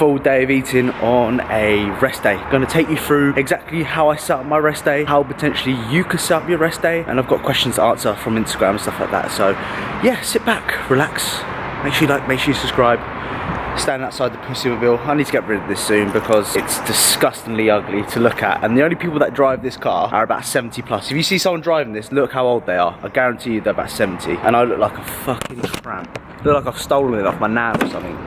full day of eating on a rest day. Gonna take you through exactly how I set up my rest day, how potentially you could set up your rest day, and I've got questions to answer from Instagram and stuff like that. So yeah, sit back, relax, make sure you like, make sure you subscribe. Stand outside the Pussymobile. I need to get rid of this soon because it's disgustingly ugly to look at, and the only people that drive this car are about 70 plus. If you see someone driving this, look how old they are. I guarantee you they're about 70, and I look like a fucking tramp. I look like I've stolen it off my nan or something.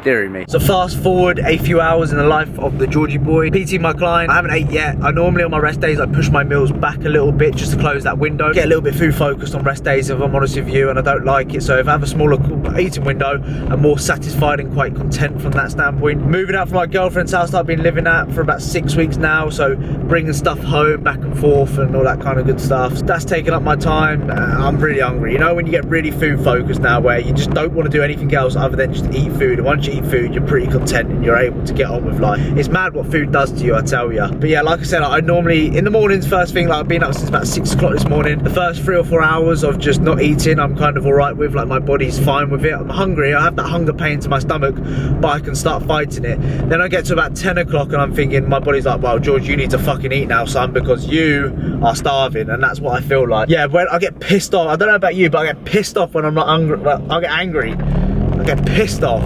Deary me. So fast forward a few hours in the life of the Georgie boy. PT my client. I haven't ate yet. I normally on my rest days I push my meals back a little bit just to close that window. Get a little bit food focused on rest days if I'm honest with you, and I don't like it. So if I have a smaller eating window, I'm more satisfied and quite content from that standpoint. Moving out from my girlfriend's house that I've been living at for about 6 weeks now. So bringing stuff home back and forth and all that kind of good stuff. That's taking up my time. I'm really hungry. You know when you get really food focused now where you just don't want to do anything else other than just eat food. And once you eat food, you're pretty content and you're able to get on with life. It's mad what food does to you, I tell you. But yeah, like I said, I normally in the mornings, first thing, like I've been up since about 6 o'clock this morning. The first 3 or 4 hours of just not eating, I'm kind of all right with. Like my body's fine with it. I'm hungry. I have that hunger pain to my stomach, but I can start fighting it. Then I get to about 10 o'clock and I'm thinking, my body's like, well, George, you need to fucking eat now, son, because you are starving. And that's what I feel like. Yeah, when I get pissed off, I don't know about you, but I get pissed off when I'm not hungry. Well, I get angry. I get pissed off.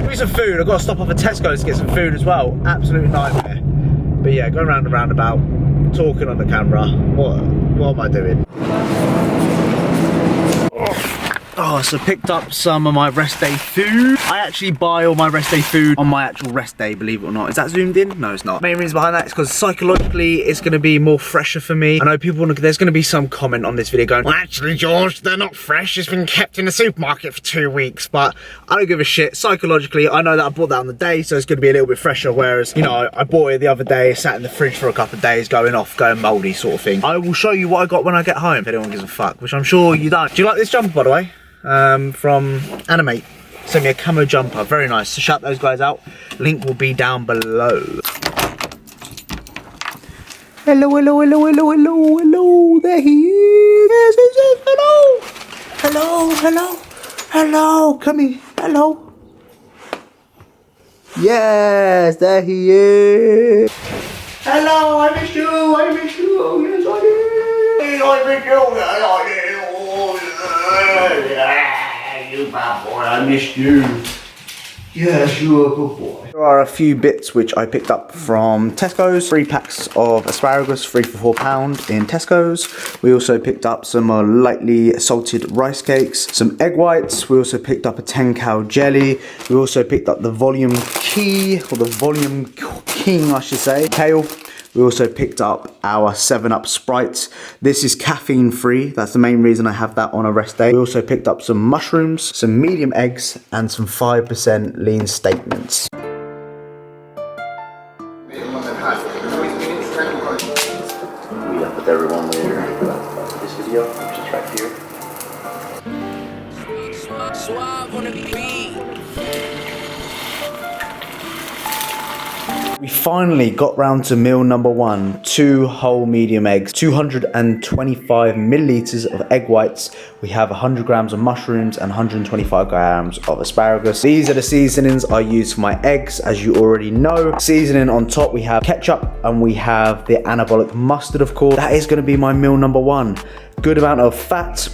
Give me some food. I've got to stop off at Tesco's to get some food as well. Absolute nightmare. But yeah, going round and roundabout, talking on the camera. What am I doing? Oh, so picked up some of my rest day food. I actually buy all my rest day food on my actual rest day, believe it or not. Is that zoomed in? No, it's not. Main reason behind that is because psychologically it's going to be more fresher for me. I know people, there's going to be some comment on this video going, well, actually, George, they're not fresh. It's been kept in the supermarket for 2 weeks. But I don't give a shit. Psychologically, I know that I bought that on the day, so it's going to be a little bit fresher. Whereas, you know, I bought it the other day, sat in the fridge for a couple of days, going mouldy sort of thing. I will show you what I got when I get home, if anyone gives a fuck, which I'm sure you don't. Do you like this jumper, by the way? From Animate, sent me a camo jumper, very nice. So shout those guys out. Link will be down below. Hello, hello, hello, hello, hello, hello. There he is. Yes, yes, yes. Hello, hello, hello, hello. Come here. Hello. Yes, there he is. Hello, I miss you. I miss you. Yes, I did. I miss you. Yes, I did. Yeah, you bad boy, I missed you. Yes, you're a good boy. There are a few bits which I picked up from Tesco's. 3 packs of asparagus, 3 for £4 in Tesco's. We also picked up some lightly salted rice cakes, some egg whites. We also picked up a 10 cal jelly. We also picked up the volume key, or the volume king I should say, kale. We also picked up our 7-Up Sprites. This is caffeine free. That's the main reason I have that on a rest day. We also picked up some mushrooms, some medium eggs, and some 5% lean statements. We up with everyone later. This video, which is right here. We finally got round to meal number 1, 2 whole medium eggs, 225 milliliters of egg whites. We have 100 grams of mushrooms and 125 grams of asparagus. These are the seasonings I use for my eggs, as you already know. Seasoning on top, we have ketchup and we have the anabolic mustard, of course. That is going to be my meal number 1. Good amount of fat,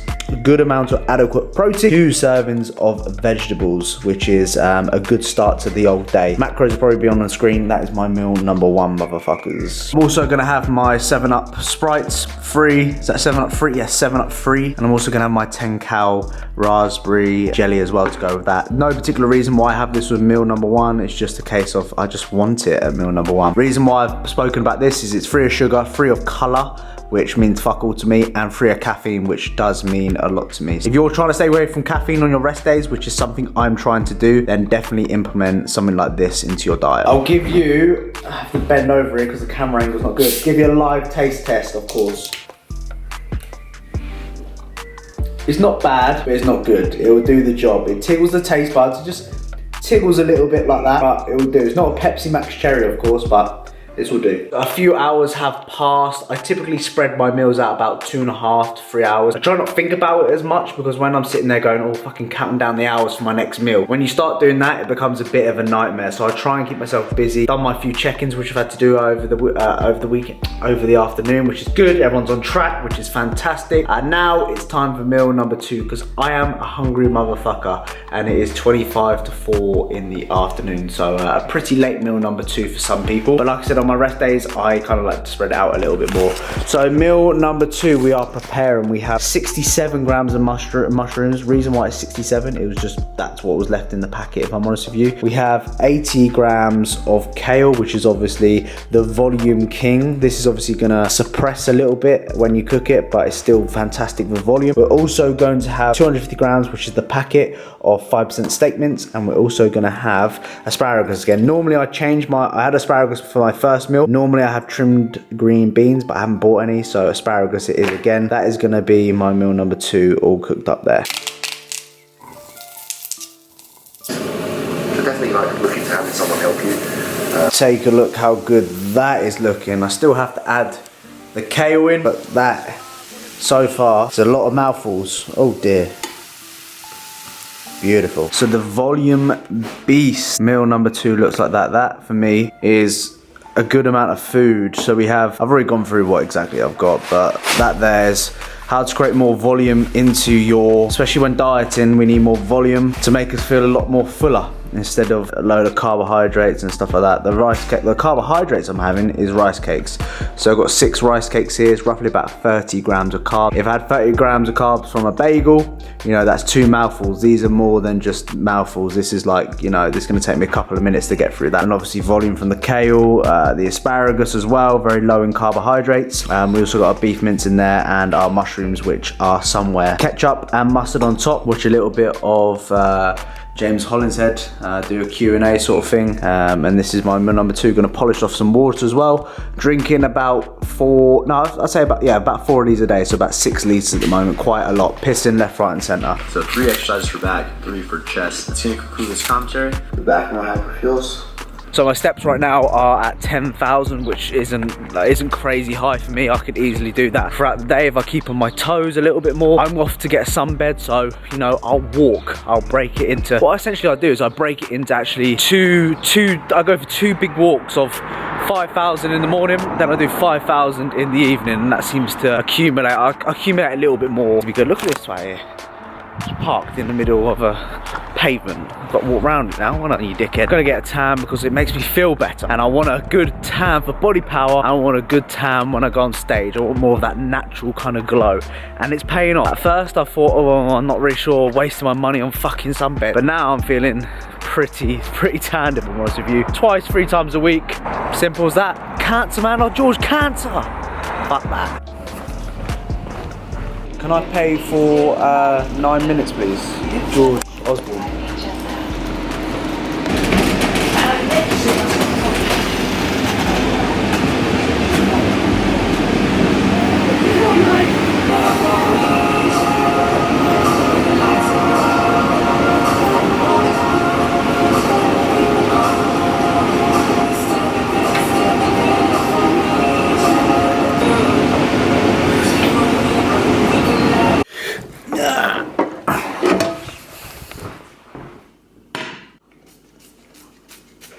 good amount of adequate protein, 2 servings of vegetables, which is a good start to the old day. Macros will probably be on the screen. That is my meal number 1, motherfuckers. I'm also gonna have my 7-Up Sprites free. Is that 7-Up free? Yes, 7-Up free. And I'm also gonna have my 10 cal raspberry jelly as well to go with that. No particular reason why I have this with meal number 1. It's just a case of I just want it at meal number 1. Reason why I've spoken about this is it's free of sugar, free of color, which means fuck all to me, and free of caffeine, which does mean a lot to me. If you're trying to stay away from caffeine on your rest days, which is something I'm trying to do, then definitely implement something like this into your diet. I'll give you, I have to bend over here because the camera angle's not good. Give you a live taste test, of course. It's not bad, but it's not good. It will do the job. It tickles the taste buds, it just tickles a little bit like that, but it will do. It's not a Pepsi Max Cherry, of course, but This will do. A few hours have passed. I typically spread my meals out about 2.5 to 3 hours. I try not to think about it as much because when I'm sitting there going, oh, fucking counting down the hours for my next meal, when you start doing that, it becomes a bit of a nightmare. So I try and keep myself busy. Done my few check-ins, which I've had to do over the weekend, over the afternoon, which is good. Everyone's on track, which is fantastic. And now it's time for meal number 2 because I am a hungry motherfucker and it is 25 to 4 in the afternoon. So a pretty late meal number 2 for some people. But like I said, on my rest days, I kind of like to spread it out a little bit more. So meal number 2, we are preparing. We have 67 grams of mushrooms. Reason why it's 67, it was just, that's what was left in the packet, if I'm honest with you. We have 80 grams of kale, which is obviously the volume king. This is obviously gonna suppress a little bit when you cook it, but it's still fantastic for volume. We're also going to have 250 grams, which is the packet of 5% steak mince, and we're also gonna have asparagus again. Normally I had asparagus for my first meal. Normally I have trimmed green beans, but I haven't bought any, so asparagus it is again. That is gonna be my meal number 2, all cooked up there. So definitely like looking to having someone help you. Take a look how good that is looking. I still have to add the kale in, but that so far it's a lot of mouthfuls. Oh dear. Beautiful. So the volume beast meal number 2 looks like that. That for me is a good amount of food. So we have, I've already gone through what exactly I've got, but that there's how to create more volume into your, especially when dieting, we need more volume to make us feel a lot more fuller instead of a load of carbohydrates and stuff like that. The carbohydrates I'm having is rice cakes. So I've got 6 rice cakes here. It's roughly about 30 grams of carbs. If I had 30 grams of carbs from a bagel, you know, that's 2 mouthfuls. These are more than just mouthfuls. This is like, you know, this is gonna take me a couple of minutes to get through that. And obviously volume from the kale, the asparagus as well, very low in carbohydrates. We also got our beef mince in there and our mushrooms, which are somewhere. Ketchup and mustard on top, which a little bit of James Hollinshead, do a Q&A sort of thing. And this is my meal number 2, gonna polish off some water as well. Drinking about 4, no, I'd say about 4 of these a day, so about 6 litres at the moment, quite a lot. Pissing left, right and centre. So 3 exercises for back, 3 for chest. Let's conclude this commentary. The back more hyper feels. So my steps right now are at 10,000, which isn't crazy high for me. I could easily do that throughout the day if I keep on my toes a little bit more. I'm off to get a sunbed, so you know, I'll walk. I'll break it into, what essentially I do is I break it into actually I go for 2 big walks of 5,000 in the morning, then I do 5,000 in the evening, and that seems to accumulate. I accumulate a little bit more to be good. Look at this right here. It's parked in the middle of a pavement. I've got to walk around it now, why not, you dickhead? Gotta get a tan because it makes me feel better. And I want a good tan for body power. I want a good tan when I go on stage. I want more of that natural kind of glow. And it's paying off. At first I thought, oh, well, I'm not really sure, wasting my money on fucking sunbed. But now I'm feeling pretty tanned, if I'm honest with you. 2-3 times a week. Simple as that. Cancer, man. Oh, George, cancer. Fuck that. Can I pay for 9 minutes, please? George Osborne.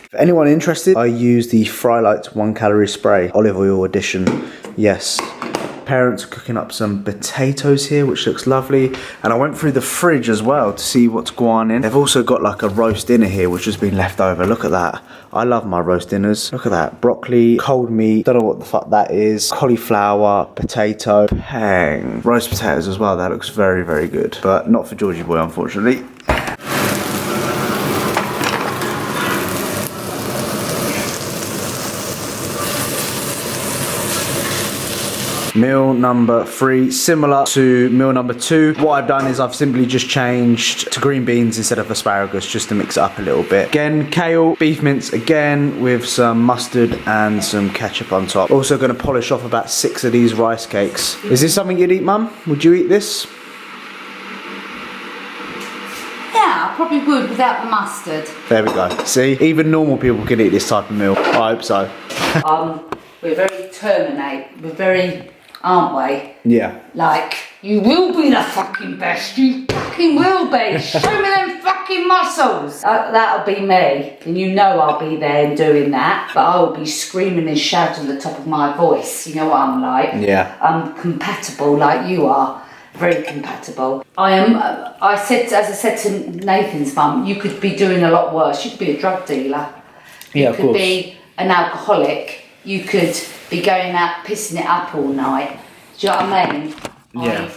For anyone interested, I use the Frylight 1 calorie spray, olive oil edition. Yes. Parents are cooking up some potatoes here, which looks lovely. And I went through the fridge as well to see what's gone in. They've also got like a roast dinner here, which has been left over. Look at that. I love my roast dinners. Look at that. Broccoli, cold meat, don't know what the fuck that is. Cauliflower, potato, pang. Roast potatoes as well. That looks very good. But not for Georgie boy, unfortunately. Meal number 3, similar to meal number 2. What I've done is I've simply just changed to green beans instead of asparagus, just to mix it up a little bit. Again, kale, beef mince again with some mustard and some ketchup on top. Also going to polish off about 6 of these rice cakes. Is this something you'd eat, Mum? Would you eat this? Yeah, I'll probably good without the mustard. There we go. See, even normal people can eat this type of meal. I hope so. We're very we're very, aren't we? Yeah. Like, you will be the fucking best, you fucking will be. Show me them fucking muscles. That'll be me, and you know I'll be there doing that, but I'll be screaming and shouting at the top of my voice. You know what I'm like? Yeah. I'm compatible like you are. Very compatible. As I said to Nathan's mum, you could be doing a lot worse. You could be a drug dealer. Yeah, you could be an alcoholic. You could be going out pissing it up all night. Do you know what I mean? Yeah.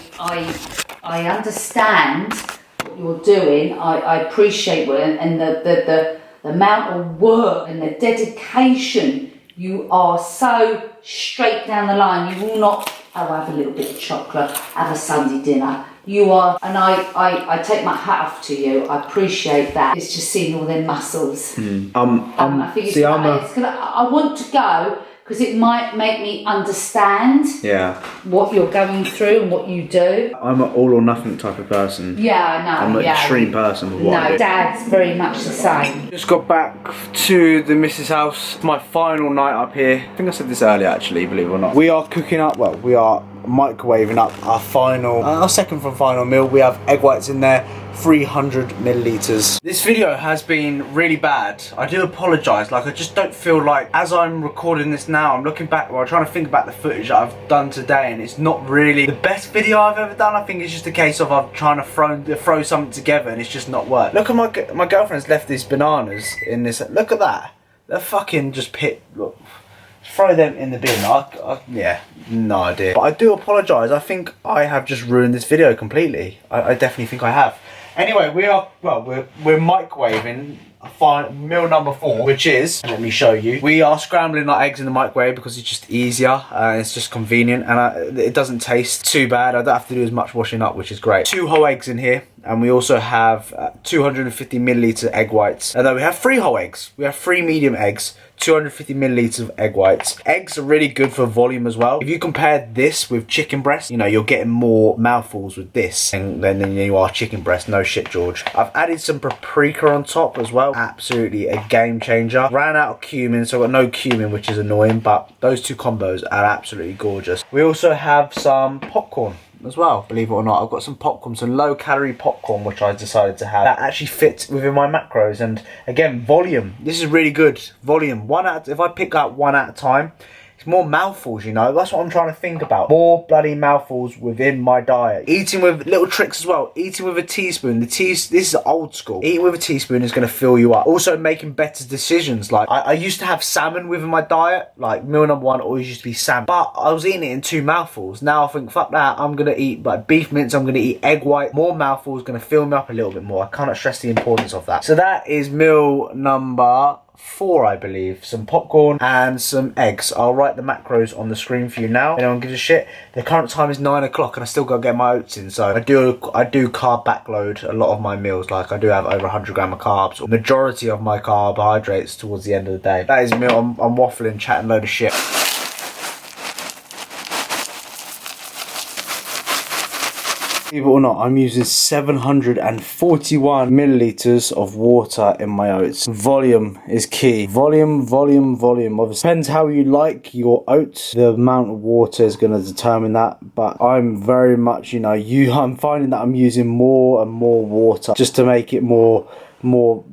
I understand what you're doing. I appreciate what and the amount of work and the dedication. You are so straight down the line. You will not, have a little bit of chocolate, have a Sunday dinner. You are, and I take my hat off to you. I appreciate that. It's just seeing all their muscles. I think I want to go because it might make me understand what you're going through and what you do. I'm an all or nothing type of person. Yeah, I know. I'm an extreme person with what I do. Dad's very much the same. Just got back to the missus' house. My final night up here. I think I said this earlier actually, believe it or not. We are cooking up, well, we are microwaving up our second from final meal. We have egg whites in there, 300 milliliters. This video has been really bad. I do apologise. Like, I just don't feel like, as I'm recording this now, I'm looking back, well, I'm trying to think about the footage that I've done today, and it's not really the best video I've ever done. I think it's just a case of I'm trying to throw something together and it's just not worked. Look at my girlfriend's left these bananas in this. Look at that. They're fucking just look. Throw them in the bin. Yeah, no idea. But I do apologise. I think I have just ruined this video completely. I definitely think I have. Anyway, we're microwaving meal number 4, which is, let me show you. We are scrambling our eggs in the microwave because it's just easier, it's just convenient, and it doesn't taste too bad. I don't have to do as much washing up, which is great. 2 whole eggs in here, and we also have 250 milliliter egg whites. And then we have 3 whole eggs. We have 3 medium eggs, 250 milliliters of egg whites. Eggs are really good for volume as well. If you compare this with chicken breast, you know, you're getting more mouthfuls with this than you are chicken breast. No shit, George. I've added some paprika on top as well. Absolutely a game changer. Ran out of cumin, so I've got no cumin, which is annoying, but those 2 combos are absolutely gorgeous. We also have some popcorn as well, believe it or not. I've got some popcorn, some low calorie popcorn, which I decided to have that actually fits within my macros. And again, volume, this is really good. Volume, if I pick up 1 at a time, it's more mouthfuls, you know. That's what I'm trying to think about. More bloody mouthfuls within my diet. Eating with little tricks as well. Eating with a teaspoon. This is old school. Eating with a teaspoon is going to fill you up. Also making better decisions. Like, I used to have salmon within my diet. Like, meal number 1 always used to be salmon. But I was eating it in 2 mouthfuls. Now I think, fuck that. I'm going to eat like beef mince. I'm going to eat egg white. More mouthfuls, going to fill me up a little bit more. I cannot stress the importance of that. So that is meal number 4, I believe. Some popcorn and some eggs. I'll write the macros on the screen for you now. Anyone gives a shit. The current time is 9 o'clock and I still gotta get my oats in, so I do carb backload a lot of my meals. Like, I do have over 100 grams of carbs, or majority of my carbohydrates towards the end of the day. That is meal. I'm waffling, chatting load of shit. Believe it or not, I'm using 741 milliliters of water in my oats. Volume is key. Volume. Obviously, depends how you like your oats. The amount of water is going to determine that. But I'm very much, you know, I'm finding that I'm using more and more water just to make it more,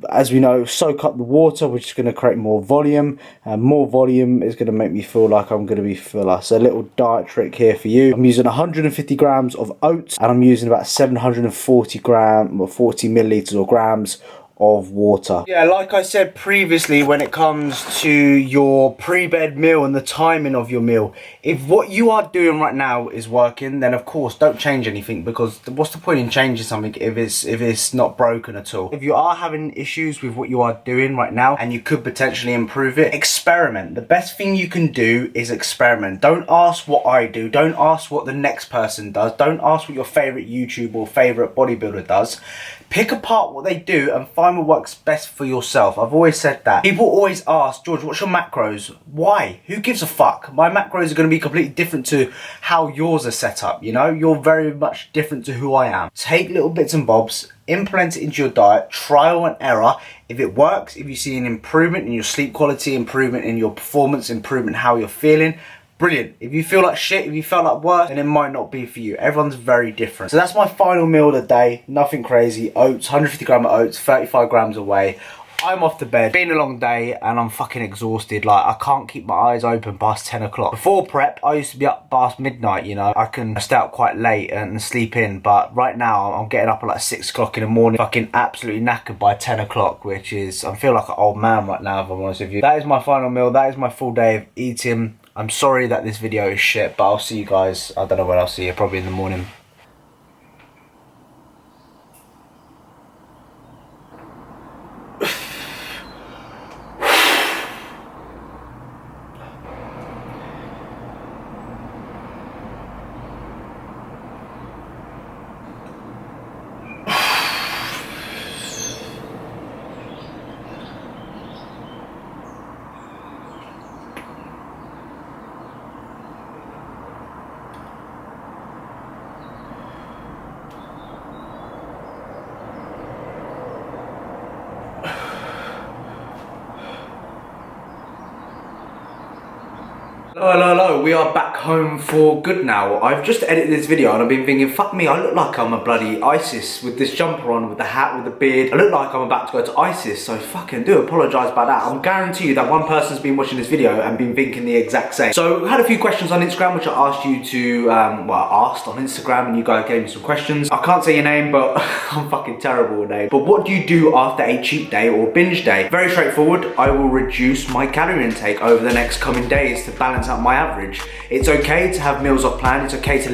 as we know, soak up the water, which is going to create more volume, and more volume is going to make me feel like I'm going to be fuller. So a little diet trick here for you. I'm using 150 grams of oats, and I'm using about 740 grams or 40 milliliters or grams of water. Yeah, like I said previously, when it comes to your pre-bed meal and the timing of your meal, if what you are doing right now is working, then of course don't change anything, because what's the point in changing something if it's not broken at all? If you are having issues with what you are doing right now and you could potentially improve it, experiment. The best thing you can do is experiment. Don't ask what I do. Don't ask what the next person does. Don't ask what your favorite YouTuber or favorite bodybuilder does. Pick apart what they do and find what works best for yourself. I've always said that. People always ask, George, what's your macros? Why? Who gives a fuck? My macros are going to be completely different to how yours are set up, you know? You're very much different to who I am. Take little bits and bobs, implement it into your diet, trial and error. If it works, if you see an improvement in your sleep quality, improvement in your performance, improvement in how you're feeling, brilliant. If you feel like shit, if you felt like worse, then it might not be for you. Everyone's very different. So that's my final meal of the day. Nothing crazy. Oats, 150 grams of oats, 35 grams away. I'm off to bed. Been a long day and I'm fucking exhausted. Like, I can't keep my eyes open past 10 o'clock. Before prep, I used to be up past midnight, you know. I can stay up quite late and sleep in. But right now, I'm getting up at like 6 o'clock in the morning. Fucking absolutely knackered by 10 o'clock, which is, I feel like an old man right now, if I'm honest with you. That is my final meal. That is my full day of eating. I'm sorry that this video is shit, but I'll see you guys. I don't know when I'll see you, probably in the morning. Hello, we are back home for good now. I've just edited this video and I've been thinking, fuck me, I look like I'm a bloody ISIS with this jumper on, with the hat, with the beard. I look like I'm about to go to ISIS, so fucking do apologise about that. I'm guarantee you that one person's been watching this video and been thinking the exact same. So I had a few questions on Instagram which I asked you to, asked on Instagram, and you guys gave me some questions. I can't say your name, but I'm fucking terrible with names. But what do you do after a cheat day or binge day? Very straightforward. I will reduce my calorie intake over the next coming days to balance out my average. It's okay to have meals off plan. It's okay to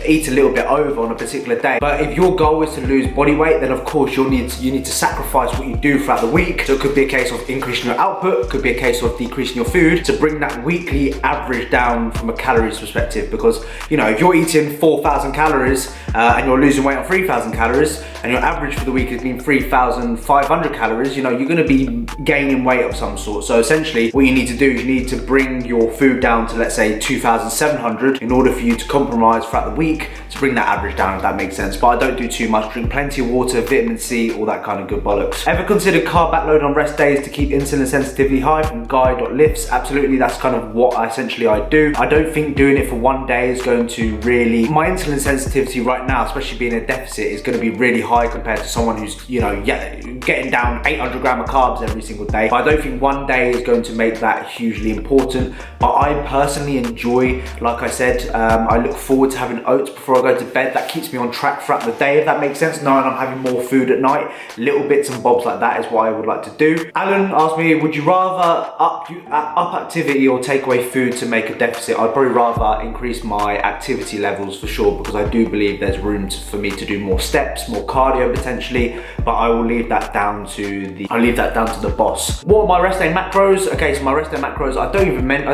eat a little bit over on a particular day. But if your goal is to lose body weight, then of course you need to sacrifice what you do throughout the week. So it could be a case of increasing your output, could be a case of decreasing your food to bring that weekly average down from a calories perspective. Because, you know, if you're eating 4,000 calories and you're losing weight on 3,000 calories and your average for the week has been 3,500 calories, you know, you're going to be gaining weight of some sort. So essentially what you need to do is you need to bring your food down to, let's say, 2,700 in order for you to compromise throughout the week to bring that average down, if that makes sense. But I don't do too much. Drink plenty of water, vitamin C, all that kind of good bollocks. Ever considered carb backload on rest days to keep insulin sensitivity high from Guy.lifts? Absolutely, that's kind of what essentially I do. I don't think doing it for one day is going to really... My insulin sensitivity right now, especially being a deficit, is going to be really high compared to someone who's, you know, getting down 800 grams of carbs every single day. But I don't think one day is going to make that hugely important. But I personally enjoy, like I said, I look forward to having oats before I go to bed. That keeps me on track throughout the day, if that makes sense, knowing I'm having more food at night. Little bits and bobs like that is what I would like to do. Alan asked me, would you rather up activity or take away food to make a deficit? I'd probably rather increase my activity levels for sure, because I do believe there's room for me to do more steps, more cardio potentially, but I will leave that down to the boss. What are my rest day macros? Okay, so my rest day macros, I didn't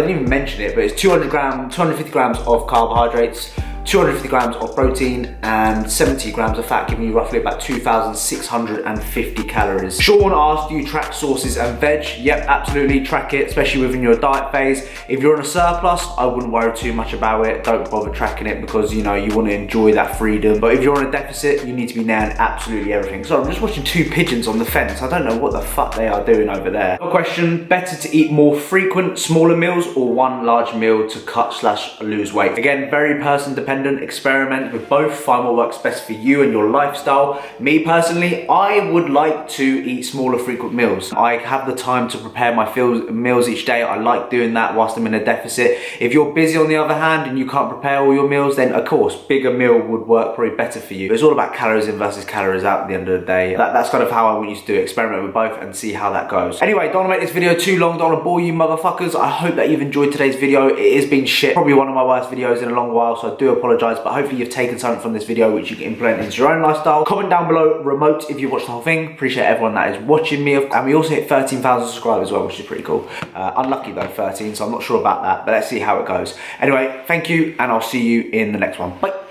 even mention it, but it's 250 grams of carbohydrates, 250 grams of protein and 70 grams of fat, giving you roughly about 2,650 calories. Sean asked, do you track sauces and veg? Yep, absolutely, track it, especially within your diet phase. If you're on a surplus, I wouldn't worry too much about it. Don't bother tracking it because, you know, you want to enjoy that freedom. But if you're on a deficit, you need to be nailing absolutely everything. So I'm just watching two pigeons on the fence. I don't know what the fuck they are doing over there. A question, better to eat more frequent, smaller meals or one large meal to cut/lose weight? Again, very person dependent. Experiment with both, find what works best for you and your lifestyle. Me personally, I would like to eat smaller frequent meals. I have the time to prepare my meals each day. I like doing that whilst I'm in a deficit. If you're busy on the other hand and you can't prepare all your meals, then of course bigger meal would work probably better for you. It's all about calories in versus calories out at the end of the day. That's kind of how I want you to do it. Experiment with both and see how that goes. Anyway, don't want to make this video too long, don't want to bore you motherfuckers. I hope that you've enjoyed today's video. It has been shit, probably one of my worst videos in a long while, so I do apologise, but hopefully you've taken something from this video which you can implement into your own lifestyle. Comment down below remote if you watched the whole thing. Appreciate everyone that is watching me, and we also hit 13,000 subscribers as well, which is pretty cool. Unlucky though, 13, so I'm not sure about that, but let's see how it goes. Anyway, thank you, and I'll see you in the next one. Bye.